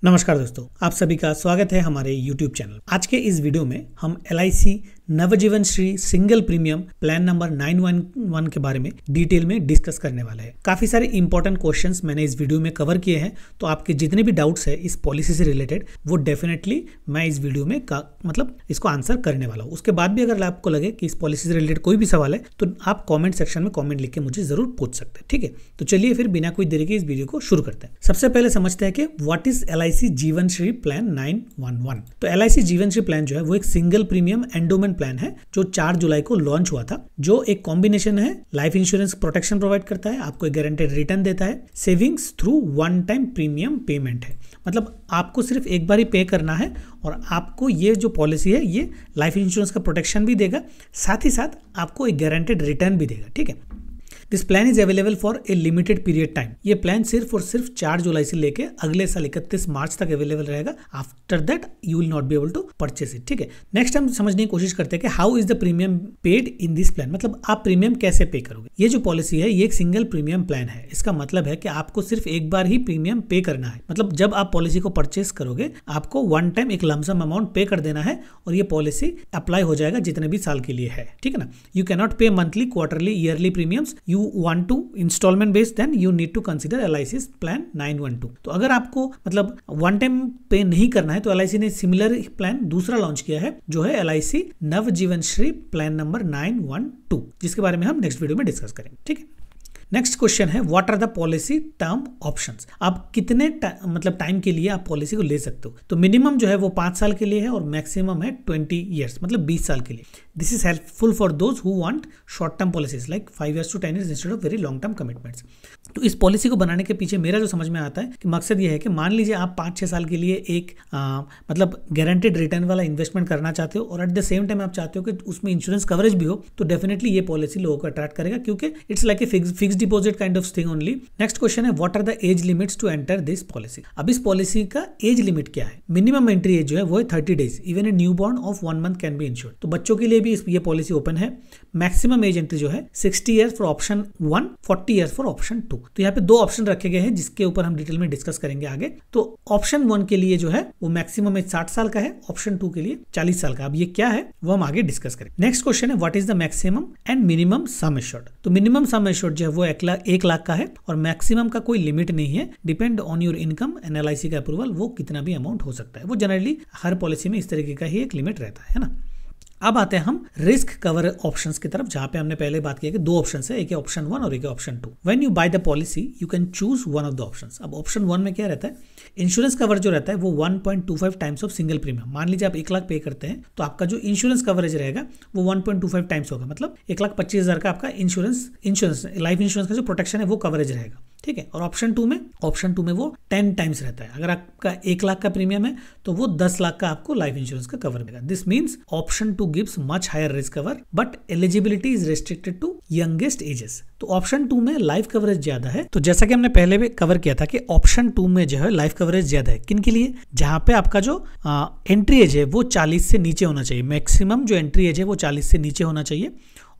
नमस्कार दोस्तों, आप सभी का स्वागत है हमारे YouTube चैनल। आज के इस वीडियो में हम LIC Navjeevan Shree single premium plan number 911 के बारे में डिटेल में डिस्कस करने वाले हैं। काफी सारे इंपॉर्टेंट क्वेश्चंस मैंने इस वीडियो में कवर किए हैं, तो आपके जितने भी डाउट्स है इस पॉलिसी से रिलेटेड वो डेफिनेटली मैं इस वीडियो में इसको आंसर करने वाला हूँ। उसके बाद भी अगर आपको लगे कि इस पॉलिसी से रिलेटेड कोई भी सवाल है तो आप कॉमेंट सेक्शन में कॉमेंट लिख के मुझे जरूर पूछ सकते हैं। ठीक है, तो चलिए फिर बिना कोई देरी के इस वीडियो को शुरू करते हैं। सबसे पहले समझते हैं कि व्हाट इज LIC जीवन श्री प्लान 911। तो LIC जीवन श्री प्लान जो है वो एक सिंगल प्रीमियम एंडोमेंट प्लान है जो 4 जुलाई को लॉन्च हुआ था, जो एक कॉम्बिनेशन है लाइफ इंश्योरेंस प्रोटेक्शन प्रोवाइड करता है, आपको एक गारंटेड रिटर्न देता है, savings through one time premium payment है। मतलब आपको सिर्फ एक बार ही पे करना है और आपको ये जो पॉलिसी है ये लाइफ इंश्योरेंस का प्रोटेक्शन भी देगा, साथ ही साथ आपको एक गारंटेड रिटर्न भी देगा। ठीक है, this plan is available for a limited period time. ये प्लान सिर्फ और सिर्फ 4 जुलाई से लेके अगले साल 31 मार्च तक अवेलेबल रहेगा। After that you will not be able to purchase it. ठीक है, नेक्स्ट हम समझने की कोशिश करते हैं कि how is the premium paid in this plan. मतलब आप प्रीमियम कैसे पे करोगे। ये जो पॉलिसी है ये एक सिंगल प्रीमियम प्लान है। इसका मतलब है कि आपको सिर्फ एक बार ही प्रीमियम पे करना है। मतलब जब आप पॉलिसी को परचेस करोगे आपको वन टाइम एक लमसम अमाउंट पे कर देना है और ये पॉलिसी अप्लाई हो जाएगा जितने भी साल के लिए है। ठीक है ना, you can not pay monthly, quarterly, yearly premiums. You want to installment based, then you need to consider LIC plan 912। तो अगर आपको मतलब वन टाइम पे नहीं करना है तो LIC ने सिमिलर प्लान दूसरा लॉन्च किया है जो है LIC Navjeevan Shri plan number 912, जिसके बारे में हम नेक्स्ट वीडियो में डिस्कस करेंगे। ठीक है, नेक्स्ट क्वेश्चन है what are the policy term options. आप कितने टाइम के लिए आप पॉलिसी को ले सकते हो। तो मिनिमम जो है वो 5 साल के लिए है और मैक्सिमम है 20 ईयर्स, मतलब 20 साल के लिए। This is helpful for those who want short term policies like 5 years to 10 years instead of very long term commitments. तो इस पॉलिसी को बनाने के पीछे मेरा जो समझ में आता है कि मकसद ये है कि मान लीजिए आप 5-6 साल के लिए एक गारंटेड रिटर्न वाला इन्वेस्टमेंट करना चाहते हो और एट द सेम टाइम आप चाहते हो कि उसमें इंश्योरेंस कवरेज भी हो, तो डेफिनेटली ये पॉलिसी लोगों को अट्रैक्ट करेगा क्योंकि it's like a fix deposit kind of thing only. Next question है what are the age limits to enter this policy. अब इस पॉलिसी का एज लिमिट क्या है। मिनिमम एंट्री एज जो है वो है 30 days। Even a new born of 1 month can be insured. तो बच्चों के लिए भी ये पॉलिसी ओपन है। मैक्सिमम एज एंट्री जो है 60 years for option 1, 40 years for option 2। तो यहाँ पे 2 ऑप्शन रखे गए हैं जिसके ऊपर हम डिटेल में डिस्कस करेंगे आगे। तो ऑप्शन 1 के लिए जो है वो मैक्सिमम एज 60 साल का है, ऑप्शन 2 के लिए 40 साल का। अब ये क्या है वो हम आगे डिस्कस करेंगे। नेक्स्ट क्वेश्चन है what is the maximum and minimum sum assured. तो मिनिमम सम एश्योर्ड जो है वो 1 लाख का है और मैक्सिमम का कोई लिमिट नहीं है। Depend on your income and LIC का अप्रूवल, वो कितना भी अमाउंट हो सकता है। वो जनरली हर पॉलिसी में इस तरीके का ही एक लिमिट रहता है ना। अब आते हैं हम रिस्क कवर ऑप्शंस की तरफ, जहां पे हमने पहले बात किया कि 2 ऑप्शंस है, एक है ऑप्शन 1 और एक है option 2। When you by the policy you can choose one of the options. अब ऑप्शन 1 में क्या रहता है, इंश्योरेंस कवर जो रहता है वो 1.25 टाइम्स ऑफ सिंगल प्रीमियम। मान लीजिए आप 1 लाख पे करते हैं तो आपका जो इंश्योरेंस कवरेज रहेगा वो 1.25 टाइम्स होगा। मतलब 1,25,000 का आपका इंश्योरेंस लाइफ इंश्योरेंस का जो प्रोटेक्शन है वो कवरेज रहेगा। ठीक है, और ऑप्शन 2 में वो 10 टाइम्स रहता है। अगर आपका 1 लाख का प्रीमियम है तो वो 10 लाख का आपको लाइफ इंश्योरेंस का कवर मिलेगा। This means option 2 gives much higher risk cover but eligibility is restricted to youngest ages. तो ऑप्शन 2 में लाइफ कवरेज ज्यादा है। तो जैसा कि हमने पहले भी कवर किया था कि ऑप्शन 2 में जो है लाइफ कवरेज ज्यादा है। किन के लिए, जहां पे आपका जो एंट्री एज है वो 40 से नीचे होना चाहिए। मैक्सिमम जो एंट्री एज है वो 40 से नीचे होना चाहिए।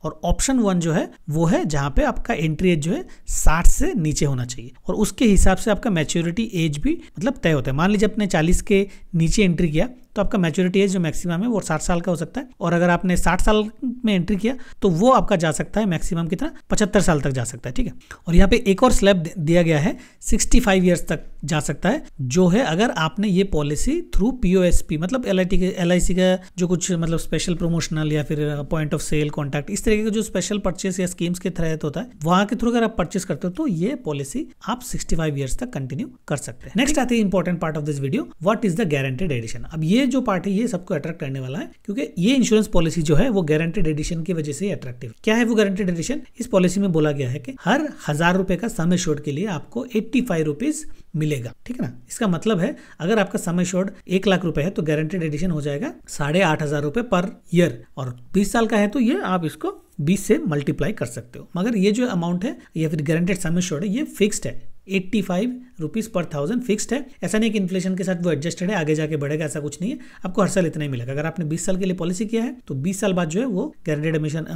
और ऑप्शन 1 जो है वो है जहां पे आपका एंट्री एज जो है 60 से नीचे होना चाहिए और उसके हिसाब से आपका मैच्योरिटी एज भी मतलब तय होता है। मान लीजिए आपने 40 के नीचे एंट्री किया तो आपका मैच्योरिटी एज जो मैक्सिमम है वो 60 साल का हो सकता है, और अगर आपने 60 साल में एंट्री किया तो वो आपका जा सकता है मैक्सिमम कितना, 75 साल तक जा सकता है। ठीक है, और यहाँ पे एक और स्लैब दिया गया है 65 ईयर्स तक जा सकता है, जो है अगर आपने ये पॉलिसी थ्रू POSP मतलब LIC का जो कुछ मतलब स्पेशल प्रोमोशनल या फिर पॉइंट ऑफ सेल कॉन्टैक्ट इस तरीके का जो स्पेशल परचेस या स्कीम्स के तहत होता है वहां के थ्रू अगर आप परचेस करते हो तो ये पॉलिसी आप 65 ईयर्स तक कंटिन्यू कर सकते हैं। नेक्स्ट आती है important part of this video, what is the guaranteed addition. अब ये जो पार्ट है ये सबको अट्रैक्ट करने वाला है क्योंकि ये इंश्योरेंस पॉलिसी जो है वो गारंटेड एडिशन की वजह से अट्रैक्टिव। क्या है वो गारंटेड एडिशन। इस पॉलिसी में बोला गया है कि हर 1000 रुपए का सम एश्योर्ड के लिए आपको 85 रुपीज मिलेगा। ठीक है ना, इसका मतलब है अगर आपका सम एश्योर्ड 1 लाख रुपए है तो गारंटेड एडिशन हो जाएगा 8,500 रुपए पर ईयर, और 20 साल का है तो ये आप इसको 20 से मल्टीप्लाई कर सकते हो। मगर ये जो अमाउंट है या फिर गारंटेड सम एश्योर्ड है ये फिक्स्ड है, 85 रुपीज पर 1000 फिक्स्ड है। ऐसा नहीं कि इन्फ्लेशन के साथ वो एडजस्टेड है, आगे जाके बढ़ेगा, ऐसा कुछ नहीं है। आपको हर साल इतना ही मिलेगा। अगर आपने 20 साल के लिए पॉलिसी किया है तो 20 साल बाद जो है वो गारंटेड एडिशन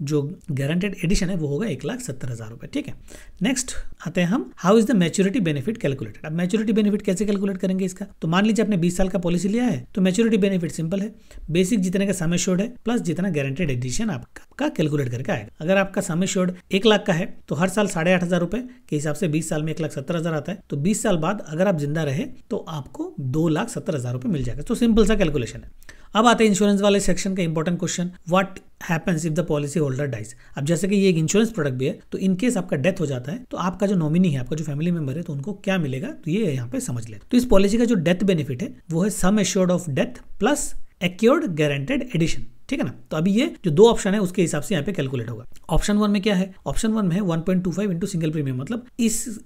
जो गारंटेड एडिशन है वो होगा 1,70,000 रुपए। ठीक है, नेक्स्ट आते हैं हम, how is the maturity benefit calculated. अब मैच्योरिटी बेनिफिट कैसे कैलकुलेट करेंगे इसका, तो मान लीजिए आपने 20 साल का पॉलिसी लिया है, तो मैच्योरिटी बेनिफिट सिंपल है, बेसिक जितने का सम एश्योर्ड है प्लस जितना गारंटेड एडिशन आपका कैलकुलेट करके आएगा। अगर आपका सम एश्योर्ड 1 लाख का है तो हर साल 8,500 रुपए के हिसाब से 20 साल में 1,70,000 आता है, तो 20 साल बाद अगर आप जिंदा रहे तो आपको 2,70,000 रुपए मिल जाएगा। तो सिंपल सा कैलकुलेशन है। अब आते हैं इंश्योरेंस वाले सेक्शन का important question, what happens if the policy holder dies. अब जैसे कि ये एक इंश्योरेंस प्रोडक्ट भी है, तो इन केस आपका डेथ हो जाता है तो आपका जो नॉमिनी है, आपका जो फैमिली मेंबर है, तो उनको क्या मिलेगा, तो ये यहाँ पे समझ ले। तो इस पॉलिसी का जो डेथ बेनिफिट है वो है sum assured of death plus accrued guaranteed addition. ठीक है ना, तो अभी ये जो दो ऑप्शन है उसके हिसाब से यहाँ पे कैलकुलेट होगा। ऑप्शन 1 में क्या है, ऑप्शन 1 में है 1.25 इंटू सिंगल प्रीमियम, मतलब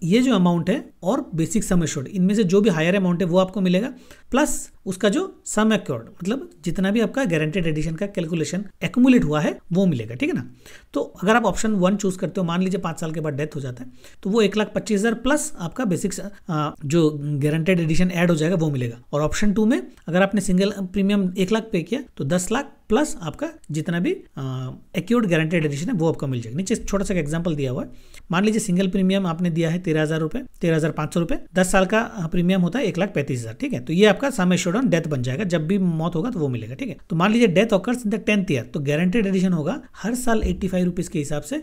ये जो अमाउंट है और बेसिक सम एश्योर्ड, इनमें से जो भी हायर अमाउंट है वो आपको मिलेगा, प्लस उसका जो सम एक्योर्ड, मतलब जितना भी आपका गारंटेड एडिशन का कैलकुलेशन एक्यूमुलेट हुआ है वो मिलेगा। ठीक है ना, तो अगर आप ऑप्शन 1 चूज करते हो, मान लीजिए 5 साल के बाद डेथ हो जाता है, तो वो 1,25,000 प्लस आपका बेसिक जो गारंटेड एडिशन ऐड हो जाएगा वो मिलेगा। और ऑप्शन 2 में अगर आपने सिंगल प्रीमियम 1 लाख पे किया तो 10 लाख प्लस आपका जितना भी एक्योर्ड गारंटेड एडिशन है वो आपको मिल जाएगा। नीचे छोटा सा एग्जांपल दिया हुआ है, मान लीजिए सिंगल प्रीमियम आपने दिया है 13,000 रुपए, 13,500 रुपए, 10 साल का प्रीमियम होता है 1,35,000। ठीक है, तो ये आपका सम एश्योर्ड ऑन डेथ बन जाएगा, जब भी मौत होगा तो वो मिलेगा। ठीक है, तो मान लीजिए death occurs in the 10th year, तो गारंटेड एडिशन होगा हर साल 85 रुपीज के हिसाब से,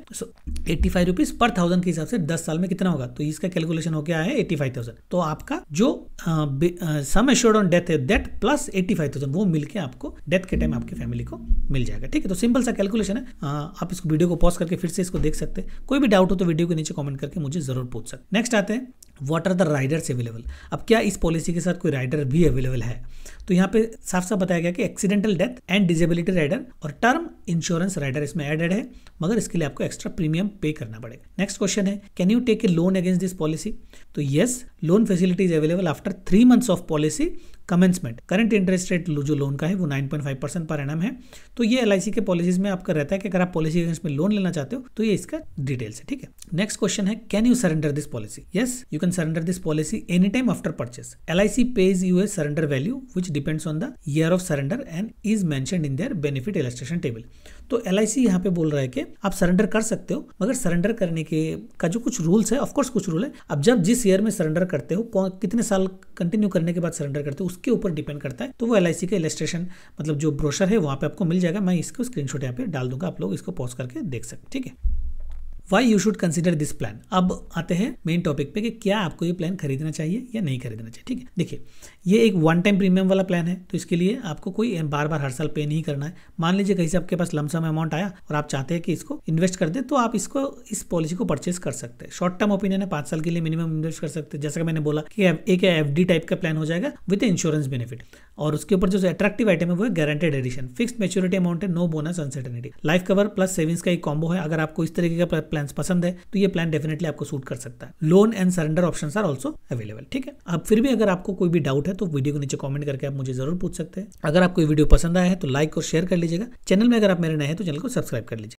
85 रुपीज पर 1000 के हिसाब से 10 साल में कितना होगा, तो इसका कैलकुलेशन हो गया है 85,000। तो आपका जो सम एश्योर्ड ऑन डेथ है दैट प्लस 85,000 वो मिलके आपको डेथ के टाइम आपकी फैमिली को मिल जाएगा। ठीक है, तो सिंपल सा कैलकुलेशन है। आप इसको वीडियो को पॉज करके फिर से इसको देख सकते हैं। कोई भी डाउट हो तो वीडियो के नीचे कमेंट करके मुझे जरूर पूछ सकते। नेक्स्ट आते हैं, what are the riders available. अब क्या इस पॉलिसी के साथ कोई राइडर भी अवेलेबल है, तो यहाँ पे साफ साफ बताया गया कि accidental death and disability rider और टर्म इंश्योरेंस राइडर इसमें एडेड है, मगर इसके लिए आपको एक्स्ट्रा प्रीमियम पे करना पड़ेगा। नेक्स्ट क्वेश्चन है, can you take a loan against this policy, तो yes, loan facility is available after 3 months of policy commencement. Current interest rate जो लोन का है वो 9.5% पर एनम है। तो ये LIC के पॉलिसीज में आपका रहता है कि अगर आप पॉलिसी अगेंस्ट में लोन लेना चाहते हो तो ये इसका डिटेल्स है। ठीक है, नेक्स्ट क्वेश्चन है, can you surrender this policy, yes you can surrender this policy any time after purchase. LIC pays you a surrender value which depends on the year of surrender and is mentioned in their benefit illustration table। तो LIC यहाँ पे बोल रहा है कि आप surrender कर सकते हो, मगर सरेंडर करने के का जो कुछ रूल्स है, ऑफकोर्स कुछ रूल है। अब जब जिस ईयर में सरेंडर करते हो, कितने साल कंटिन्यू करने के बाद सरेंडर करते हो, उसके ऊपर डिपेंड करता है। तो वो LIC का इलस्ट्रेशन मतलब जो ब्रोशर है वहाँ पे आपको मिल जाएगा। मैं इसको स्क्रीनशॉट यहाँ पे डाल दूंगा, आप लोग इसको पॉज करके देख सकते। ठीक है, why you should consider this plan. अब आते हैं मेन टॉपिक पे कि क्या आपको ये प्लान खरीदना चाहिए या नहीं खरीदना चाहिए। ठीक है, देखिए ये एक 1 टाइम प्रीमियम वाला प्लान है, तो इसके लिए आपको कोई बार बार हर साल पे नहीं करना है। मान लीजिए कहीं से आपके पास लमसम अमाउंट आया और आप चाहते हैं कि इसको इन्वेस्ट कर दे, तो आप इस पॉलिसी को परचेज कर सकते हैं। शॉर्ट टर्म ओपिनियन है, 5 साल के लिए मिनिमम इन्वेस्ट कर सकते हैं। जैसा कि मैंने बोला कि एक FD टाइप का प्लान हो जाएगा विद इंश्योरेंस बेनिफिट, और उसके ऊपर जो अट्रैक्टिव आइटम है वो है guaranteed addition, fixed maturity amount है, no bonus uncertainty, life cover plus savings का एक कॉम्बो है। अगर आपको इस तरीके का प्लान पसंद है तो ये प्लान डेफिनेटली आपको सूट कर सकता है। Loan and surrender options are also available. ठीक है, अब फिर भी अगर आपको कोई भी डाउट है तो वीडियो के नीचे कमेंट करके आप मुझे जरूर पूछ सकते हैं। अगर आपको ये वीडियो पसंद आया है तो लाइक और शेयर कर लीजिएगा। चैनल में अगर आप मेरे नए हैं तो चैनल को सब्सक्राइब कर लीजिए।